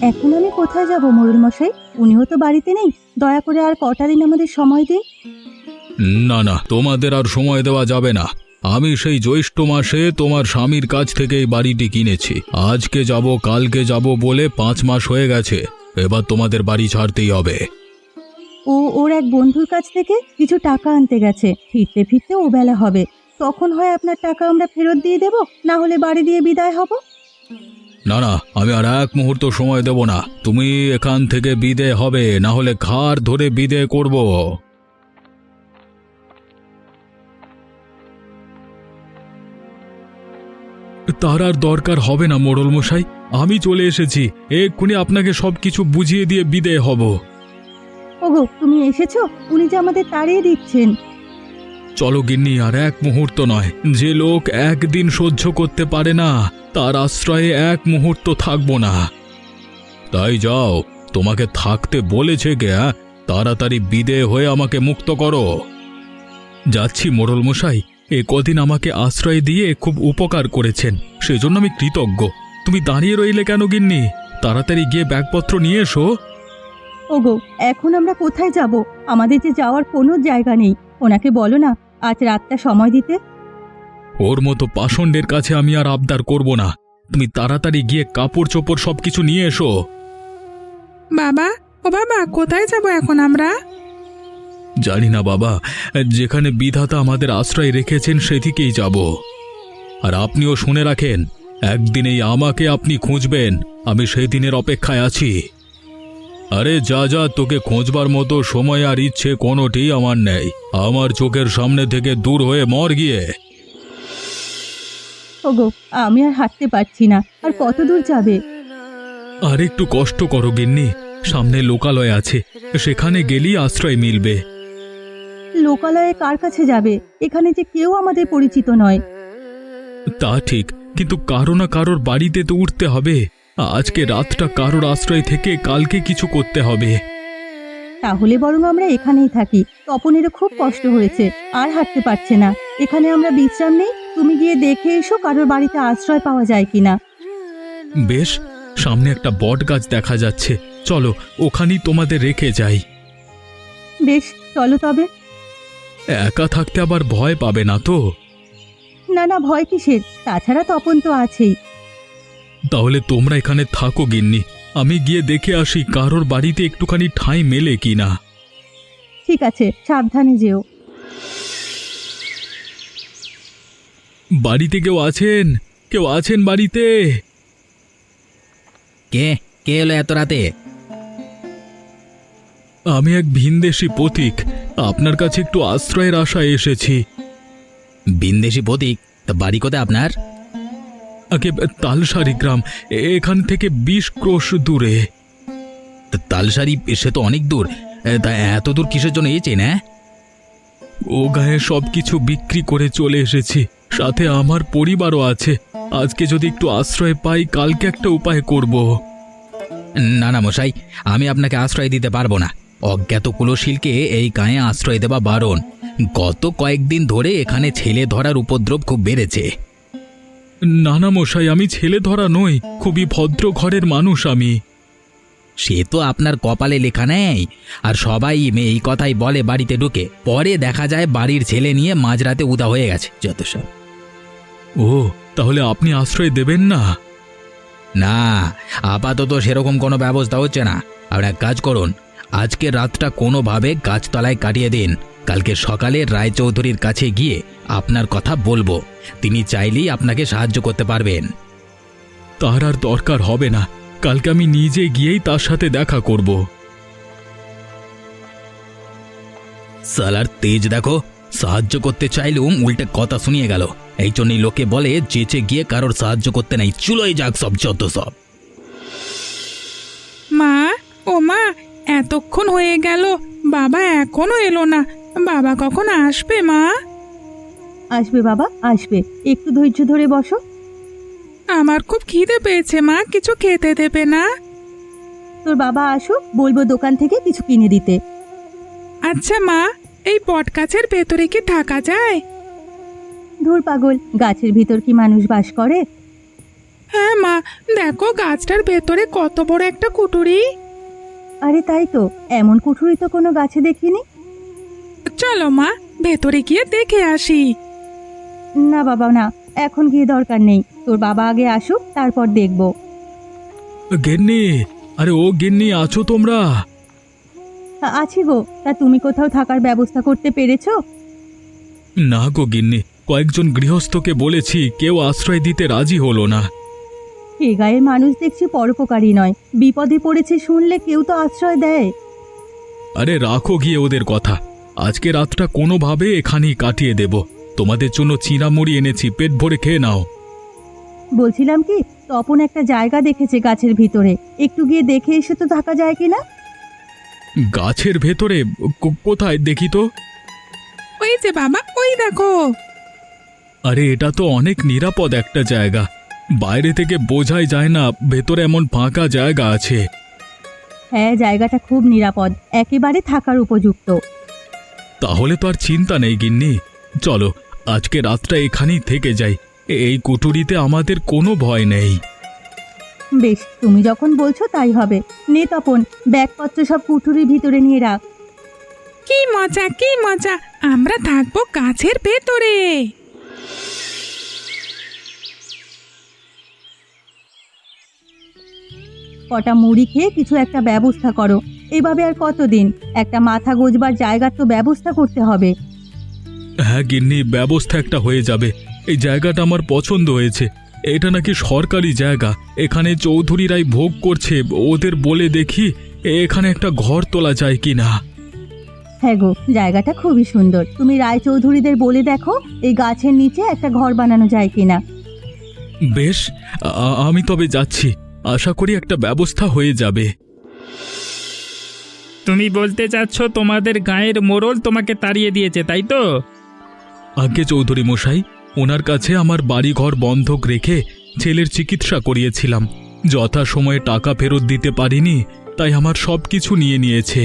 এখন আমি কোথায় যাব মোড়ল মশাই? উনিও তো বাড়িতে নেই। দয়া করে আর কটা দিন আমাদের সময় দিন। না না, তোমাদের আর সময় দেওয়া যাবে না। আমি সেই জ্যৈষ্ঠ মাসে তোমার স্বামীর কাছ থেকে এই বাড়িটি কিনেছি। আজকে যাব কালকে যাব বলে 5 মাস হয়ে গেছে। এবার তোমাদের বাড়ি ছাড়তেই হবে। ও ওর এক বন্ধুর কাছ থেকে কিছু টাকা আনতে গেছে। ফিরতে ফিরতে ও বেলা হবে। তখন হয় আপনার টাকা আমরা ফেরত দিয়ে দেব, না হলে বাড়ি দিয়ে বিদায় হব। না না, আমি আর এক মুহূর্ত সময় দেব না। তুমি এখান থেকে বিদে হবে, না হলে ঘাড় ধরে বিদে করব। তার আর দরকার হবে না মোড়ল মশাই, আমি চলে এসেছি। এক্ষুনি আপনাকে সবকিছু বুঝিয়ে দিয়ে বিদে হব। ওগো, তুমি এসেছো? উনি যে আমাদের তাড়িয়ে দিচ্ছেন। চলো গিন্নি, আর এক মুহূর্ত নয়। যে লোক একদিন সহ্য করতে পারে না, তার আশ্রয়ে এক মুহূর্ত থাকবো না। তাই যাও, তোমাকে থাকতে বলেছে কে? তাড়াতাড়ি বিদে হয়ে আমাকে মুক্ত করো। যাচ্ছি মোড়ল মশাই, এ কদিন আমাকে আশ্রয় দিয়ে খুব উপকার করেছেন, সেজন্য আমি কৃতজ্ঞ। তুমি দাঁড়িয়ে রইলে কেন গিন্নি? তাড়াতাড়ি গিয়ে ব্যাগপত্র নিয়ে এসো। ওগো, এখন আমরা কোথায় যাব? আমাদের যে যাওয়ার কোনো জায়গা নেই। ওনাকে বলো না আজ রাতটা সময় দিতে। ওর মতো পাষণ্ডের কাছে আমি আর আবদার করব না। তুমি তাড়াতাড়ি গিয়ে কাপড় চোপড় সবকিছু নিয়ে এসো। বাবা, ও বাবা, কোথায় যাব এখন আমরা? জানি না বাবা, যেখানে বিধাতা আমাদের আশ্রয় রেখেছেন সেদিকেই যাব। আর আপনিও শুনে রাখেন, একদিনেই আমাকে আপনি খুঁজবেন। আমি সেই দিনের অপেক্ষায় আছি। আরে যা যা, তোকে খোঁজবার মতো সময় আর ইচ্ছে কোনোটি আমার নেই। আমার চোখের সামনে থেকে দূর হয়ে মর গিয়ে। ওগো, আমি আর হাঁটতে পারছি না। আর কত দূর যাবে? আর একটু কষ্ট করো গিন্নি, সামনে লোকালয় আছে, সেখানে গেলেই আশ্রয় মিলবে। লোকালয়ে কার কাছে যাবে? এখানে যে কেউ আমাদের পরিচিত নয়। তা ঠিক, কিন্তু কারো না কারোর বাড়িতে তো উঠতে হবে। আজকে রাতটা কারোর আশ্রয় থেকে কালকে কিছু করতে হবে। তাহলে বরং আমরা এখানেই থাকি। তপনেরও খুব কষ্ট হয়েছে, আর হাঁটতে পারছে না। এখানে আমরা বিশ্রাম নেই। তুমি গিয়ে দেখে এসো কারোর বাড়িতে আশ্রয় পাওয়া যায় কিনা। বেশ, সামনে একটা বট গাছ দেখা যাচ্ছে, চলো ওখানেই তোমাদের রেখে যাই। বেশ, চলো তবে। একা থাকতে আবার ভয় পাবে না তো? না না, ভয় কিসের? তাছাড়া তপন তো আছেই। তাহলে তোমরা এখানে থাকো গিন্নি, আমি গিয়ে দেখে আসি কারোর বাড়িতে একটুখানি ঠাঁই মেলে কিনা। ঠিক আছে, সাবধানে যেও। বাড়িতে কেউ আছেন? কেউ আছেন বাড়িতে? কে কে এলো এত রাতে? আমি এক ভিনদেশী পথিক, আপনার কাছে একটু আশ্রয়ের আশায় এসেছি। বিন্দেশি প্রতীক? তা বাড়ি কোথায় আপনার? আগে তালসারি গ্রাম, এখান থেকে 20 ক্রোশ দূরে। তালসারি? সে তো অনেক দূর। তা এত দূর কিসের জন্য এসেছেন? হ্যাঁ, ও গায়ে সবকিছু বিক্রি করে চলে এসেছি, সাথে আমার পরিবারও আছে। আজকে যদি একটু আশ্রয় পাই, কালকে একটা উপায় করব। না না মশাই, আমি আপনাকে আশ্রয় দিতে পারবো না। অজ্ঞাত কুলশীলকে এই গায়ে আশ্রয় দেওয়া বারণ। গত কয়েকদিন ধরে এখানে ছেলে ধরার উপদ্রব খুব বেড়েছে। নানা মশাই, আমি ছেলে ধরা নই, খুবই ভদ্র ঘরের মানুষ আমি। সে তো আপনার কপালে লেখা নেই। আর সবাই এই কথাই বলে বাড়িতে ঢুকে, পরে দেখা যায় বাড়ির ছেলে নিয়ে মাঝরাতে উদা হয়ে গেছে যত সব। ও, তাহলে আপনি আশ্রয় দেবেন না? না, আপাতত সেরকম কোনো ব্যবস্থা হচ্ছে না। আর এক কাজ করুন, আজকে রাতটা কোনোভাবে গাছতলায় কাটিয়ে দিন। কালকে সকালে রায়চৌধুরীর কাছে গিয়ে আপনার কথা বলবো। তিনি চাইলেই আপনাকে সাহায্য করতে পারবেন। তার আর দরকার হবে না, কালকে আমি নিজে গিয়েই তার সাথে দেখা করব। সালার তেজ দেখো, সাহায্য করতে চাইলেও উল্টে কথা শুনিয়ে গেল। এই জন্যই লোকে বলে চেঁচে গিয়ে কারোর সাহায্য করতে নাই, চুলোই যাক সব যত সব। মা, ও মা, এতক্ষণ হয়ে গেল, বাবা এখনো এলো না। বাবা কখন আসবে মা? আসবে বাবা, আসবে। একটু ধৈর্য ধরে বসো। আমার খুব খিদে পেয়েছে মা, কিছু খেতে দেবে না? তোর বাবা আসুক, বলবো দোকান থেকে কিছু কিনে দিতে। আচ্ছা মা, এই বট গাছের ভেতরে কি থাকা যায়? ধুর পাগল, গাছের ভিতর কি মানুষ বাস করে? হ্যাঁ মা, দেখো গাছটার ভেতরে কত বড় একটা কুটুরি। আরে তাই তো, এমন কুঠুরি তো কোনো গাছে দেখিনি। চলো মা, ভেতরে গিয়ে দেখে আসি। না বাবা না, এখন গিয়ে দরকার নেই, তোর বাবা আগে আসুক তারপর দেখব। গিন্নি, আরে ও গিন্নি, আছো তোমরা? আছি গো, তা তুমি কোথাও থাকার ব্যবস্থা করতে পেরেছো? না গো গিন্নি, কয়েকজন গৃহস্থকে বলেছি, কেউ আশ্রয় দিতে রাজি হলো না। এ গায়ের মানুষ দেখছি পরোপকারী নয়, বিপদে পড়েছে শুনলে কেউ তো আশ্রয় দেয়। আরে রাখো গিয়ে ওদের কথা, আজকে রাতটা কোনোভাবে এখানেই কাটিয়ে দেব। তোমাদের জন্য চিঁড়ামুড়ি এনেছি, পেট ভরে খেয়ে নাও। বলছিলাম কি, তপন একটা জায়গা দেখেছে গাছের ভিতরে, একটু গিয়ে দেখে এসে তো থাকা যায় কিনা? গাছের ভেতরে? কোথায় দেখি তো। ওই যে বাবা, ওই দেখো। আরে এটা তো অনেক নিরাপদ একটা জায়গা, বাইরে থেকে বোঝাই যায় না ভেতরে এমন ফাঁকা জায়গা আছে। হ্যাঁ, জায়গাটা খুব নিরাপদ, একেবারে থাকার উপযুক্ত। তাহলে তো আর চিন্তা নেই গিন্নি, চলো আজকে রাতটা এখানেই থেকে যাই। এই কুটুরিতে আমাদের কোনো ভয় নেই। বেশ, তুমি যখন বলছো তাই হবে। নে তপন, ব্যাগপত্র সব কুঠুরির ভিতরে নিয়ে রাখ। কি মজা, কি মজা, আমরা থাকবো গাছের ভেতরে। কটা মুড়ি খেয়ে কিছু একটা ব্যবস্থা করো। এভাবে আর কতদিন? একটা মাথা গোজবার জায়গার তো ব্যবস্থা করতে হবে। হ্যাঁ গিন্নি, ব্যবস্থা একটা হয়ে যাবে। এই জায়গাটা আমার পছন্দ হয়েছে, এটা নাকি সরকারি জায়গা, এখানে চৌধুরীরাই ভোগ করছে। ওদের বলে দেখি এখানে একটা ঘর তোলা যায় কি না। হ্যাঁ গো, জায়গাটা খুবই সুন্দর, তুমি রায়চৌধুরীদের বলে দেখো এই গাছের নিচে একটা ঘর বানানো যায় কিনা। বেশ, আমি তবে যাচ্ছি, আশা করি একটা ব্যবস্থা হয়ে যাবে। তুমি বলতে চাচ্ছ তোমাদের গায়ের মোড়ল তোমাকে তাড়িয়ে দিয়েছে, তাই তো? আজ্ঞে চৌধুরী মশাই, ওনার কাছে আমার বাড়িঘর বন্ধক রেখে ছেলের চিকিৎসা করিয়েছিলাম, যথাসময়ে টাকা ফেরত দিতে পারিনি, তাই আমার সব কিছু নিয়ে নিয়েছে।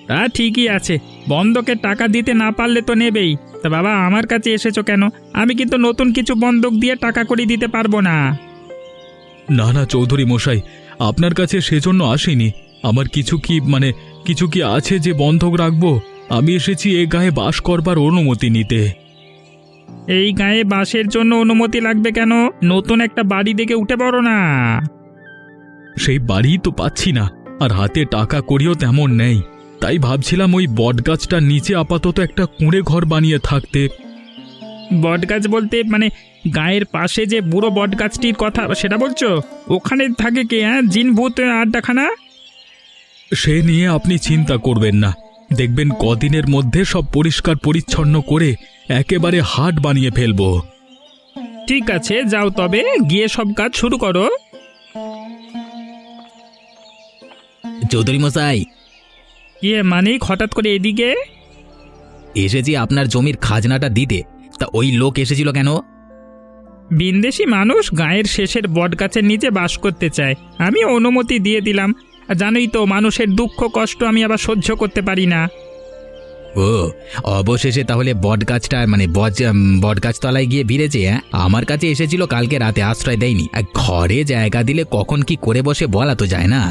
তা ঠিকই আছে, বন্ধকের টাকা দিতে না পারলে তো নেবেই। তা বাবা, আমার কাছে এসেছো কেন? আমি কিন্তু নতুন কিছু বন্ধক দিয়ে টাকা করে দিতে পারবো না। না না চৌধুরী মশাই, আপনার কাছে সেজন্য আসিনি। আমার কিছু কি আছে যে বন্ধক রাখবো? আমি এসেছি এ গায়ে বাস করবার অনুমতি নিতে। এই গায়ে বাসের জন্য অনুমতি লাগবে কেন? নতুন একটা বাড়ি দেখে উঠে পড়ো না। সেই বাড়ি তো পাচ্ছি না, আর হাতে টাকা করিও তেমন নেই, তাই ভাবছিলাম ওই বটগাছটার নিচে আপাতত একটা কুঁড়ে ঘর বানিয়ে থাকতে। বটগাছ বলতে গায়ের পাশে যে বুড়ো বটগাছটির কথা সেটা বলছো? ওখানে থাকে কে? জিন ভূত আড্ডাখানা? সে নিয়ে আপনি চিন্তা করবেন না, দেখবেন কদিনের মধ্যে সব পরিষ্কার পরিচ্ছন্ন করে একেবারে হাট বানিয়ে ফেলবো। ঠিক আছে, যাও তবে, গিয়ে সব কাজ শুরু করো। চৌধুরী মশাই, মানিক, হঠাৎ করে এদিকে? এসেছি আপনার জমির খাজনাটা দিতে। তা ওই লোক এসেছিল কেন? বিন্দেশি মানুষ গায়ের শেষের বটগাছের নিচে বাস করতে চায়, আমি অনুমতি দিয়ে দিলাম। আর জানোই তো, মানুষের দুঃখ কষ্ট আমি আবার সহ্য করতে পারি না। ও, অবশেষে তাহলে বটগাছটা বটগাছ তলায় গিয়ে ভিড়েছে। আমার কাছে এসেছিল কালকে রাতে, আশ্রয় দেয়নি। আর ঘরে জায়গা দিলে কখন কি করে বসে বলা তো যায় না।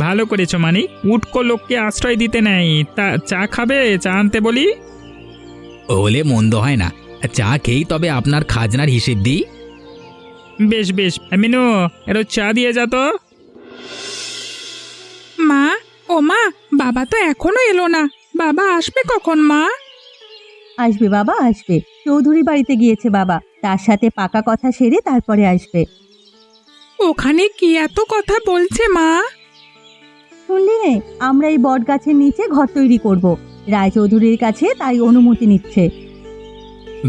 ভালো করেছো মানিক, উটকো লোককে আশ্রয় দিতে নেই। তা চা খাবে? চা আনতে বলি? হলে মন্দ হয় না, চা খেয়েই তবে আপনার খাজনার হিসেব দিই। বেশ বেশ, মিনু, এরও চা দিয়ে যা তো। মা, ও মা, বাবা তো এখনো এলো না, বাবা আসবে কখন মা? আসবে বাবা, আসবে। চৌধুরী বাড়িতে গিয়েছে বাবা, তার সাথে পাকা কথা সেরে তারপরে আসবে। ওখানে কি এত কথা বলছে মা? শুনলি নে, আমরা এই বট গাছের নিচে ঘর তৈরি করব। রায়চৌধুরীর কাছে তাই অনুমতি নিচ্ছে।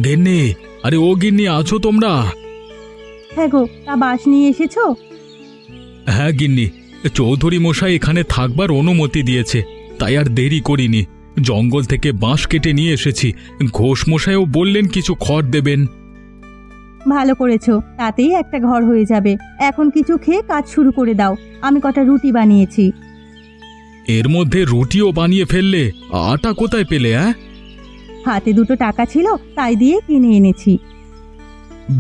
গিন্নি, আরে ও গিন্নি, আছো তোমরা? হ্যাঁ গো, তা বাস নিয়ে এসেছো? হ্যাঁ গিন্নি, চৌধুরী মশাই এখানে থাকবার অনুমতি দিয়েছে, তাই আর দেরি করিনি। জঙ্গল থেকে বাঁশ কেটে নিয়ে এসেছি, ঘোষ মশাইও বললেন কিছু খড় দেবেন। ভালো করেছো, তাতেই একটা ঘর হয়ে যাবে। এখন কিছু খেয়ে কাজ শুরু করে দাও, আমি কটা রুটি বানিয়েছি। এর মধ্যে রুটিও বানিয়ে ফেললে? আটা কোথায় পেলে? হাতে দুটো টাকা ছিল, তাই দিয়ে কিনে এনেছি।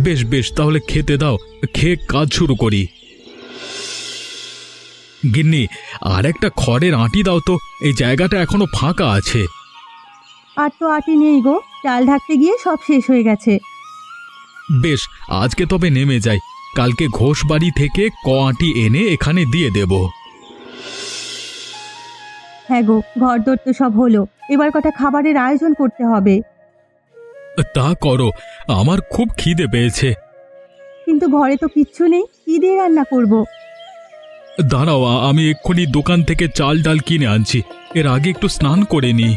বেশ বেশ, তাহলে খেতে দাও, খেয়ে কাজ শুরু করি। গিন্নি, আর একটা খড়ের আঁটি দাও তো, এই জায়গাটা এখনো ফাঁকা আছে। আর তো আটি নেই গো, চাল ঢাকতে গিয়ে সব শেষ হয়ে গেছে। বেশ, আজকে তবে নেমে যাই, কালকে ঘোষ বাড়ি থেকে আঁটি এনে এখানে দিয়ে দেব। হ্যাঁ গো, ঘরদোর তো সব হলো, এবার কটা খাবারের আয়োজন করতে হবে। তা করো, আমার খুব খিদে পেয়েছে। কিন্তু ঘরে তো কিচ্ছু নেই, কি দিয়ে রান্না করব? দাঁড়াও, আমি এক্ষুনি দোকান থেকে চাল ডাল কিনে আনছি, এর আগে একটু স্নান করে নি।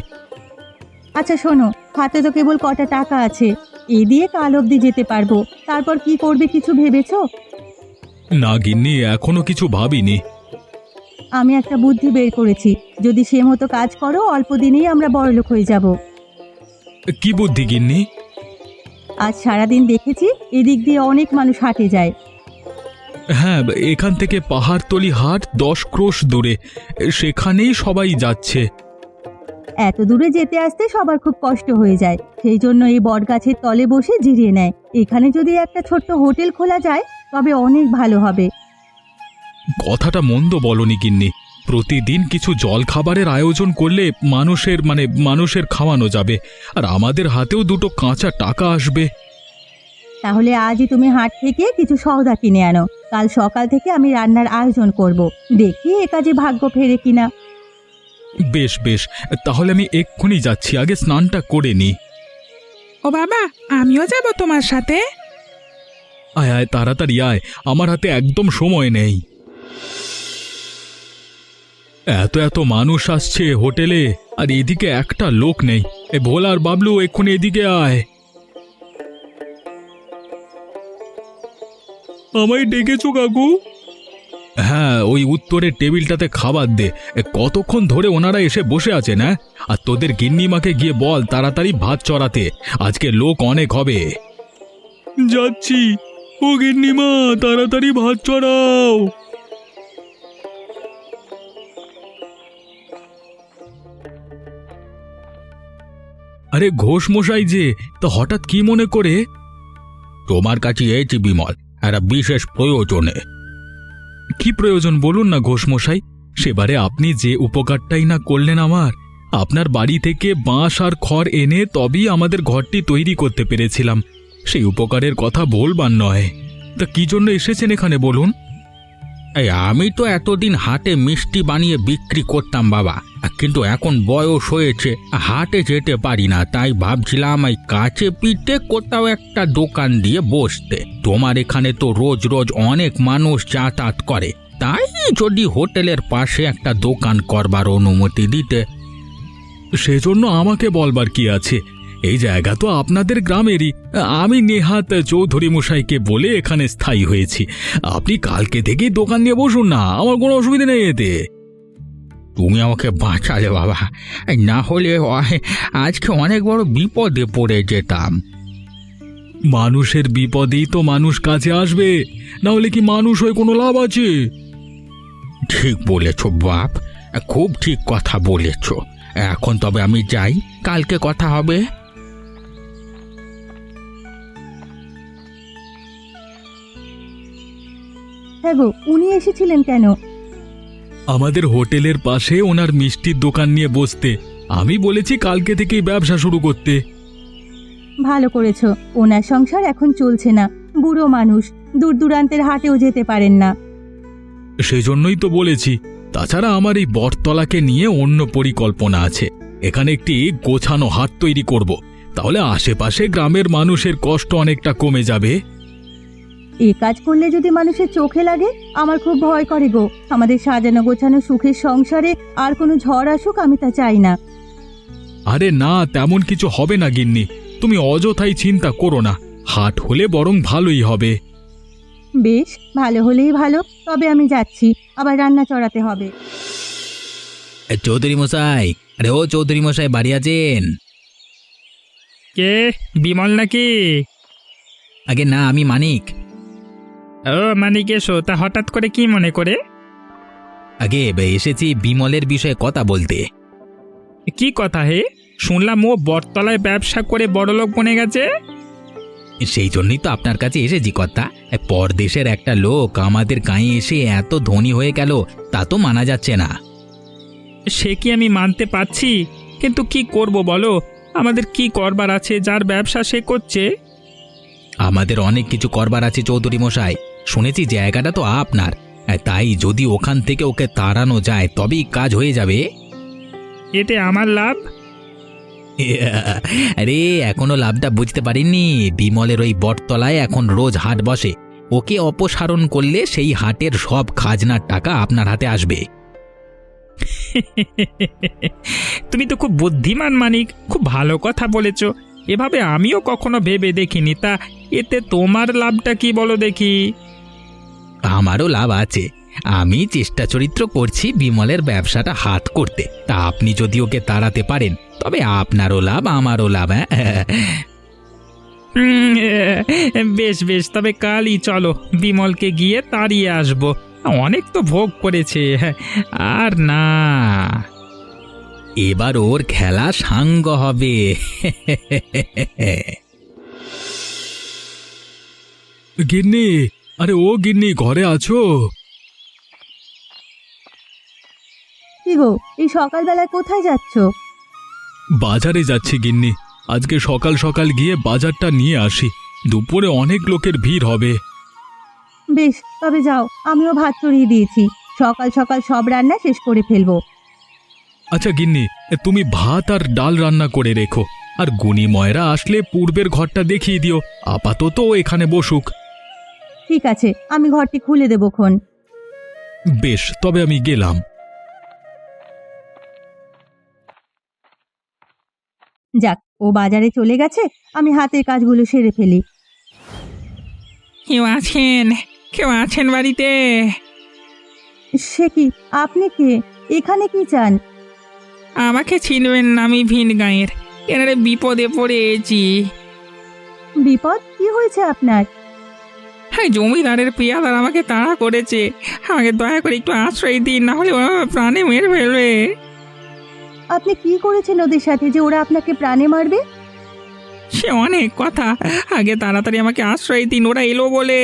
আচ্ছা শোনো, হাতে তো কেবল কটা টাকা আছে, এই দিয়ে কাল অবধি যেতে পারবো, তারপর কি করবে কিছু ভেবেছো? না গিন্নি, এখনো কিছু ভাবিনি। আমি একটা বুদ্ধি বের করেছি, যদি সে মতো কাজ করো অল্প দিনেই আমরা বড়লোক হয়ে যাব। কি বুদ্ধি গিন্নি? আজ সারাদিন দেখেছি এদিক দিয়ে অনেক মানুষ হাটে যায়। হ্যাঁ, এখান থেকে পাহাড়তলি হাট 10 ক্রোশ দূরে, সেখানেই সবাই যাচ্ছে। এত দূরে যেতে আসতে সবার খুব কষ্ট হয়ে যায়, সেই জন্য এই বটগাছের তলে বসে জিরিয়ে নেয়। এখানে যদি একটা ছোট্ট হোটেল খোলা যায় তবে অনেক ভালো হবে। কথাটা মন্দ বলনি গিন্নি, প্রতিদিন কিছু জল খাবারের আয়োজন করলে মানুষের খাওয়ানো যাবে, আর আমাদের হাতেও দুটো কাঁচা টাকা আসবে। তাহলে আজই তুমি হাট থেকে কিছু সওদা কিনে আনো, কাল সকাল থেকে আমি রান্নার আয়োজন করব, দেখি এ কাজে ভাগ্য ফেরে কিনা। বেশ বেশ, তাহলে আমি এক্ষুনি যাচ্ছি, আগে স্নানটা করে নি। ও বাবা, আমিও যাব তোমার সাথে। আয় আয়, তাড়াতাড়ি আয়, আমার হাতে একদম সময় নেই। এত মানুষ আসছে হোটেলে, আর এদিকে একটা লোক নেই। এ ভোলা আর বাবলু, এক্ষুনি এদিকে আয়। আমায় ডেকেছো কাকু? হ্যাঁ, ওই উত্তরের টেবিলটাতে খাবার দে, কতক্ষণ ধরে ওনারা এসে বসে আছেন। হ্যাঁ, আর তোদের গিন্নিমাকে গিয়ে বল তাড়াতাড়ি ভাত চড়াতে, আজকে লোক অনেক হবে। যাচ্ছি। ও গিন্নিমা, তাড়াতাড়ি ভাত চড়াও। আরে ঘোষ মশাই যে, তো হঠাৎ কি মনে করে? তোমার কাছে এসেছি বিমল, একটা বিশেষ প্রয়োজনে। কি প্রয়োজন বলুন না ঘোষ মশাই, সেবারে আপনি যে উপকারটাই না করলেন আমার। আপনার বাড়ি থেকে বাঁশ আর খড় এনে তবেই আমাদের ঘরটি তৈরি করতে পেরেছিলাম, সেই উপকারের কথা বলবার নয়। তা কি জন্য এসেছেন এখানে বলুন? এই আমি তো এতদিন হাটে মিষ্টি বানিয়ে বিক্রি করতাম বাবা, কিন্তু এখন বয়স হয়েছে, হাটে যেতে পারি না, তাই ভাবছিলাম এই কাছে পিঠে কোথাও একটা দোকান দিয়ে বসতে। তোমার এখানে তো রোজ রোজ অনেক মানুষ যাতায়াত করে, তাই যদি হোটেলের পাশে একটা দোকান করবার অনুমতি দিতে। সেজন্য আমাকে বলবার কি আছে, এই জায়গা তো আপনাদের গ্রামেরই। আমি নেহাত চৌধুরী মশাইকে বলে এখানে স্থায়ী হয়েছি। আপনি কালকে থেকেই দোকান নিয়ে বসুন না, আমার কোনো অসুবিধা নেই এতে। তুমি আমাকে বাঁচালে বাবা, না হলে আজকে অনেক বড় বিপদে পড়ে যেতাম। মানুষের বিপদেই তো মানুষ কাছে আসবে, না হলে কি মানুষ হয়ে কোনো লাভ আছে? ঠিক বলেছ বাপ, খুব ঠিক কথা বলেছ। এখন তবে আমি যাই, কালকে কথা হবে। হ্যাঁ গো, উনি এসেছিলেন কেন? আমাদের হোটেলের পাশে ওনার মিষ্টির দোকান নিয়ে বসতে। আমি বলেছি কালকে থেকেই ব্যবসা শুরু করতে। ভালো করেছো, ওনার সংসার এখন চলছে না, বুড়ো মানুষ, দূর দূরান্তের হাটেও যেতে পারেন না। সেজন্যই তো বলেছি। তাছাড়া আমার এই বটতলাকে নিয়ে অন্য পরিকল্পনা আছে। এখানে একটি গোছানো হাট তৈরি করব, তাহলে আশেপাশে গ্রামের মানুষের কষ্ট অনেকটা কমে যাবে। এই কাজ করলে যদি মানুষের চোখে লাগে, আমার খুব ভয় করে গো। আমাদের সাজানো গোছানো সুখের সংসারে আর কোনো ঝড় আসুক, আমি তা চাই না। আরে না, তেমন কিছু হবে না গিন্নি, তুমি অযথাই চিন্তা করো না। হাট হলে বরং ভালোই হবে। বেশ, ভালো হলেই ভালো, তবে আমি যাচ্ছি, আবার রান্না চড়াতে হবে। চৌধুরী মশাই, আরে ও চৌধুরী মশাই, বাড়ি আছেন? কে, বিমল নাকি? আগে না, আমি মানিক। ও মানিক, এসো। তা হঠাৎ করে কি মনে করে? আগে এসেছি বিমলের বিষয়ে কথা বলতে। কি কথা হে? শুনলাম ও বটতলায় ব্যবসা করে বড়লোক বনে গেছে। সেই জন্যই তো আপনার কাছে এসেছি কর্তা। পরদেশের একটা লোক আমাদের গাঁয়ে এসে এত ধনী হয়ে গেল, তা তো মানা যাচ্ছে না। সে কি আমি মানতে পারছি, কিন্তু কি করব বলো? আমাদের কি করবার আছে? যার ব্যবসা সে করছে। আমাদের অনেক কিছু করবার আছে চৌধুরী মশাই। শুনেছি জায়গাটা তো আপনার, তাই যদি ওখান থেকে ওকে তাড়ানো যায় তবেই কাজ হয়ে যাবে। এতে আমার লাভ? আরে এখনো লাভটা বুঝতে পারিনি। বিমলের ওই বটতলায় এখন রোজ হাট বসে, ওকে অপসারণ করলে সেই হাটের সব খাজনার টাকা আপনার হাতে আসবে। তুমি তো খুব বুদ্ধিমান মানিক, খুব ভালো কথা বলেছ। এভাবে আমিও কখনো ভেবে দেখিনি। তা এতে তোমার লাভটা কি বলো দেখি? আমারও লাভ আছে। আমি চেষ্টা চরিত্র করছি বিমলের ব্যবসাটা হাত করতে। তা আপনি যদি ওকে তাড়াতে পারেন তবে আপনারও লাভ আমারও লাভ। বেশ বেশ, তবে কালই চলো, বিমলকে গিয়ে তাড়িয়ে আসবো। অনেক তো ভোগ করেছে, আর না। এবার ওর খেলা সাঙ্গ হবে। গিন্নি, আরে ও গিন্নি, ঘরে আছো? কি গো, এই সকালবেলায় কোথায় যাচ্ছ? বাজারে যাচ্ছি গিন্নি। আজকে সকাল সকাল গিয়ে বাজারটা নিয়ে আসি, দুপুরে অনেক লোকের ভিড় হবে। বেশ, তবে যাও, আমিও ভাত চড়িয়ে দিয়েছি। সকাল সকাল সব রান্না শেষ করে ফেলবো। আচ্ছা গিন্নি, তুমি ভাত আর ডাল রান্না করে রেখো, আর গুণী ময়রা আসলে পূর্বের ঘরটা দেখিয়ে দিও। আপাতত ও এখানে বসুক। ঠিক আছে, আমি ঘরটি খুলে দেবো খন। বেশ, তবে আমি গেলাম। যাক, ও বাজারে চলে গেছে, আমি হাতের কাজগুলো সেরে ফেলি। কেউ আছেন? কেউ আছেন বাড়িতে? সে কি, আপনি কে? এখানে কি চান? আমাকে চিনবেন না, আমি ভিন গাঁয়ের। এনারে বিপদে পড়েছি। বিপদ? কি হয়েছে আপনার? হ্যাঁ, জমিদারের পিয়াদার আমাকে তাড়া করেছে। আমাকে দয়া করে একটু আশ্রয় দিন, না হলে ওরা প্রাণে মেরে ফেলবে। আপনি কি করেছেন ওদের সাথে যে ওরা আপনাকে প্রাণে মারবে? সে অনেক কথা, আগে তাড়াতাড়ি আমাকে আশ্রয় দিন, ওরা এলো বলে।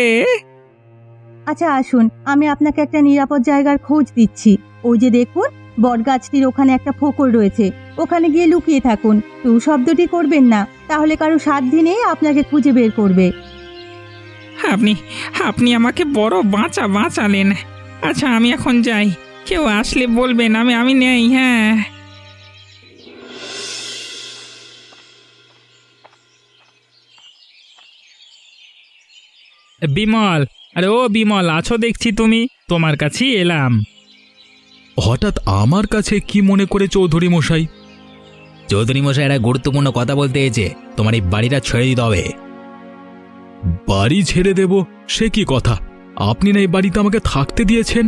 আচ্ছা আসুন, আমি আপনাকে একটা নিরাপদ জায়গার খোঁজ দিচ্ছি। ওই যে দেখুন, বটগাছটির ওখানে একটা ফোকর রয়েছে, ওখানে গিয়ে লুকিয়ে থাকুন। টু শব্দটি করবেন না, তাহলে কারো সাধ্যি নেই আপনাকে খুঁজে বের করবে। আপনি আপনি আমাকে বড় বাঁচালেন। আচ্ছা, আমি এখন যাই। কেউ আসলে বলবেন আমি আমি নেই। হ্যাঁ, বিমল, আরে ও বিমল, আছো দেখছি তুমি। তোমার কাছেই এলাম। হঠাৎ আমার কাছে কি মনে করে চৌধুরী মশাই? চৌধুরী মশাই একটা গুরুত্বপূর্ণ কথা বলতে এসেছে। তোমার এই বাড়িটা ছেড়ে দিতে হবে। বাড়ি ছেড়ে দেব? সে কি কথা? আপনি না এই বাড়িতে আমাকে থাকতে দিয়েছেন।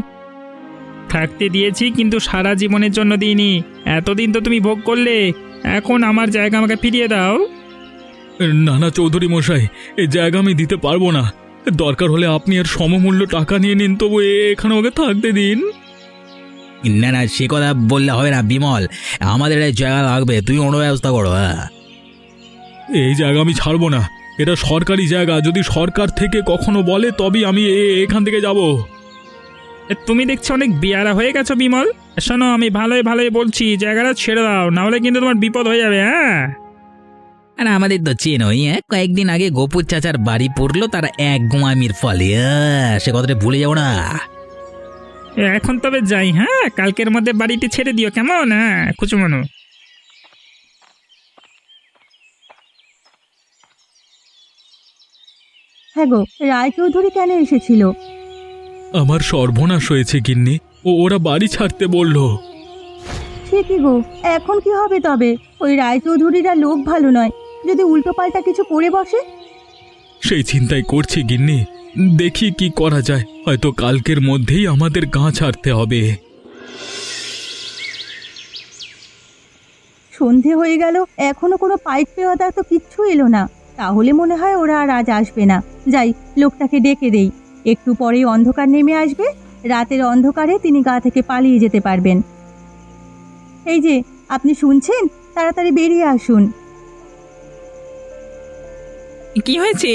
থাকতে দিয়েছি, কিন্তু সারা জীবনের জন্য দিইনি। এতদিন তো তুমি ভোগ করলে, এখন আমার জায়গা আমাকে ফিরিয়ে দাও। না না চৌধুরী মশাই, এই জায়গা আমি দিতে পারবো না। দরকার হলে আপনি এর সমমূল্য টাকা নিয়ে নিন, তবু এখানে ওকে থাকতে দিন। না না, সে কথা বললে হবে না বিমল। আমাদের এই জায়গা লাগবে, তুমি অন্য ব্যবস্থা করো। এই জায়গা আমি ছাড়বো না। এটা সরকারি জায়গা, যদি সরকার থেকে কখনো বলে তবেই আমি এখান থেকে যাব। তুমি দেখছি অনেক বিয়ারা হয়ে গেছো বিমল। শোনো, আমি ভালোই ভালোই বলছি, জায়গাটা ছেড়ে দাও, না হলে কিন্তু তোমার বিপদ হয়ে যাবে। হ্যাঁ, আর আমাদের তো চেনই, কয়েকদিন আগে গোপুর চাচার বাড়ি পড়লো তার এক গোয়ামির ফলে। সে কথাটা ভুলে যাও না। এখন তবে যাই। হ্যাঁ, কালকের মধ্যে বাড়িটি ছেড়ে দিও, কেমন? হ্যাঁ, কুচুমানো। হ্যাঁ গো, রায়চৌধুরী কেন এসেছিল? আমার সর্বনাশ হয়েছে গিন্নি, ওরা বাড়ি ছাড়তে বলল। সে কি গো, এখন কি হবে তবে? ওই রায়চৌধুরীরা লোক ভালো নয়, যদি উল্টোপাল্টা কিছু করে বসে। সেই চিন্তাই করছি গিন্নি, দেখি কি করা যায়। হয়তো কালকের মধ্যেই আমাদের গাঁ ছাড়তে হবে। সন্ধে হয়ে গেল, এখনো কোনো পাইপ পেওয়াদার তো কিচ্ছু এলো না। তাহলে মনে হয় ওরা আর আজ আসবে না। যাই, লোকটাকে ডেকে দেই। একটু পরেই অন্ধকার নেমে আসবে, রাতের অন্ধকারে তিনি গা থেকে পালিয়ে যেতে পারবেন। এই যে, আপনি শুনছেন? তাড়াতাড়ি বেরিয়ে আসুন। কি হয়েছে?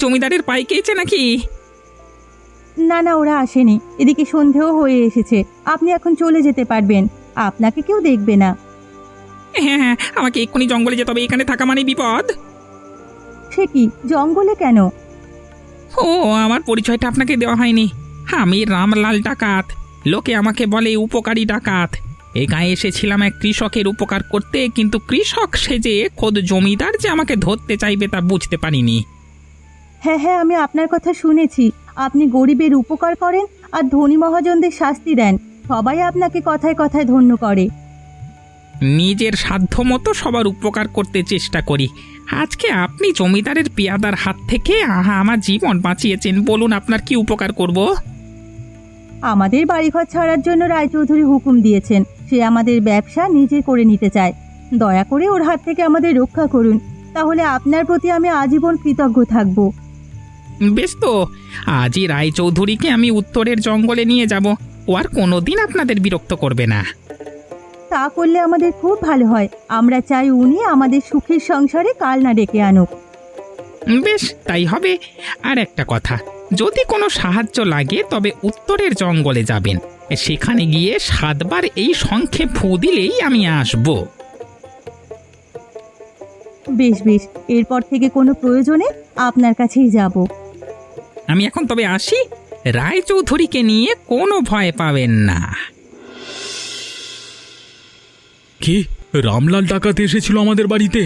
জমিদারের পাই খেয়েছে নাকি? না না, ওরা আসেনি। এদিকে সন্ধেও হয়ে এসেছে। আপনি এখন চলে যেতে পারবেন। আপনাকে কেউ দেখবে না। হ্যাঁ হ্যাঁ, আমাকে এক্ষুনি জঙ্গলে যেতে হবে, এখানে থাকা মানে বিপদ। সে কি, জঙ্গলে কেন? ও, আমার পরিচয়টা আপনাকে দেওয়া হয়নি। আমি রামলাল ডাকাত। লোকে আমাকে বলে উপকারী ডাকাত। এই গায়ে এসেছিলাম এক কৃষকের উপকার করতে, কিন্তু কৃষক সেজে খোদ জমিদার যে আমাকে ধরতে চাইবে তা বুঝতে পারিনি। হ্যাঁ হ্যাঁ, আমি আপনার কথা শুনেছি। আপনি গরিবের উপকার করেন আর ধনী মহাজনদের শাস্তি দেন। সবাই আপনাকে কথায় কথায় ধন্য করে। নিজের সাধ্য মতো সবার উপকার করতে চেষ্টা করি। আজকে আপনি জমিদারের পেয়াদার হাত থেকে আমার জীবন বাঁচিয়েছেন। বলুন, আপনার কি উপকার করব? আমাদের বাড়িঘর ছাড়ার জন্য রায়চৌধুরী হুকুম দিয়েছেন। সে আমাদের ব্যবসা নিজে করে নিতে চায়। দয়া করে ওর হাত থেকে আমাদের রক্ষা করুন। তাহলে আপনার প্রতি আমি আজীবন কৃতজ্ঞ থাকব। বেশ তো, আজই রায়চৌধুরীকে আমি উত্তরের জঙ্গলে নিয়ে যাব। ও আর কোনোদিন আপনাদের বিরক্ত করবে না। তা করলে আমাদের খুব ভালো হয়। আমরা চাই উনি আমাদের সুখের সংসারে কাল না ডেকে আনুক। বেশ, তাই হবে। আর একটা কথা, যদি কোনো সাহায্য লাগে তবে উত্তরের জঙ্গলে যাবেন। সেখানে গিয়ে 7 বার এই শঙ্খে ফু দিলেই আমি আসব। বেশ বেশ, এরপর থেকে কোনো প্রয়োজনে আপনার কাছেই যাব। আমি এখন তবে আসি। রায়চৌধুরীকে নিয়ে কোনো ভয় পাবেন না। কি, রামলাল ডাকাত এসেছিল আমাদের বাড়িতে?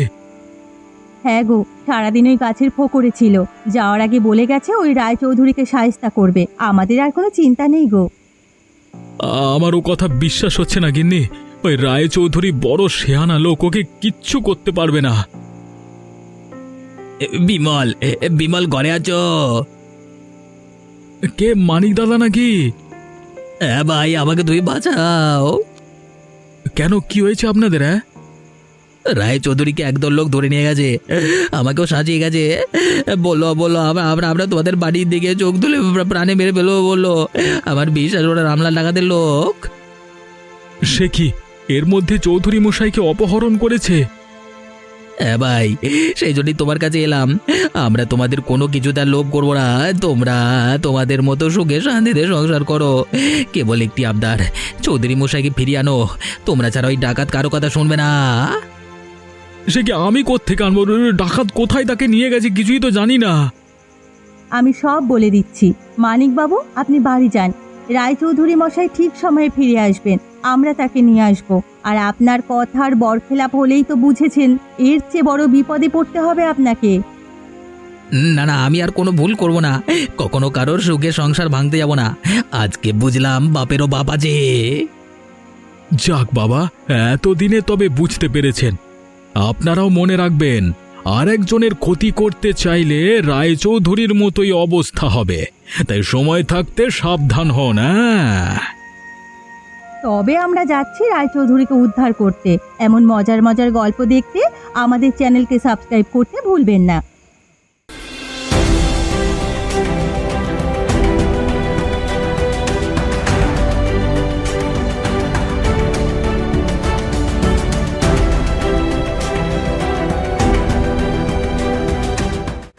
হ্যাঁ গো, সারাদিন ওই গাছের ফোকরে ছিল। যাওয়ার আগে বলে গেছে ওই রায়চৌধুরীকে শায়েস্তা করবে। আমাদের আর কোনো চিন্তা নেই গো। আমার ও কথা বিশ্বাস হচ্ছে না গিন্নি। ওই রায়চৌধুরী বড় শেয়ানা লোক, ওকে কিচ্ছু করতে পারবে না। বিমল, বিমল ঘরে আছো? কে, মানিক দাদা নাকি? হ্যাঁ ভাই, আমাকে তুমি বাঁচাও। কেন, কি হয়েছে আপনাদের? হ্যাঁ, রায় চৌধুরীকে একদল লোক ধরে নিয়ে গেছে, আমাকেও সাজিয়ে গেছে। বললো বললো আমরা তোমাদের বাড়ির দিকে চোখ তুলে প্রাণে মেরে ফেলবো বললো। আমার বিশ্বাস, ওরা রামলাল ডাকাতের লোক। সে কি, এর মধ্যে চৌধুরী মশাইকে অপহরণ করেছে? হ্যাঁ ভাই, সেই জন্যই তোমার কাছে এলাম। আমরা তোমাদের কোনো কিছু তার লোভ করবো না। তোমরা তোমাদের মতো সুখে শান্তিতে সংসার করো। কেবল একটি আবদার, চৌধুরী মশাইকে ফিরিয়ে আনো। তোমরা ছাড়া ওই ডাকাত কারো কথা শুনবে না। সে কি, আমি কোত্থেকে আনবো? ডাকাত কোথায় তাকে নিয়ে গেছে কিছুই তো জানি না। আমি সব বলে দিচ্ছি। মানিকবাবু, আপনি বাড়ি যান। রায়চৌধুরী মশাই ঠিক সময়ে ফিরে আসবেন। আমরা তাকে নিয়ে আসব। আর আপনার কথার বরখেলাপ হলেই তো বুঝেছেন, এর চেয়ে বড় বিপদে পড়তে হবে আপনাকে। না না, আমি আর কোনো ভুল করব না। কখনো কারোর সুখে সংসার ভাঙতে যাব না। আজকে বুঝলাম বাপেরও বাপ আছে। যাক বাবা, এতদিনে তবে বুঝতে পেরেছেন। আপনারাও মনে রাখবেন, আরেকজনের ক্ষতি করতে চাইলে রায়চৌধুরীর মতোই অবস্থা হবে। তাই সময় থাকতে সাবধান হন। তবে আমরা যাচ্ছি রায়চৌধুরীকে উদ্ধার করতে। এমন মজার মজার গল্প দেখতে আমাদের চ্যানেলকে সাবস্ক্রাইব করতে ভুলবেন না।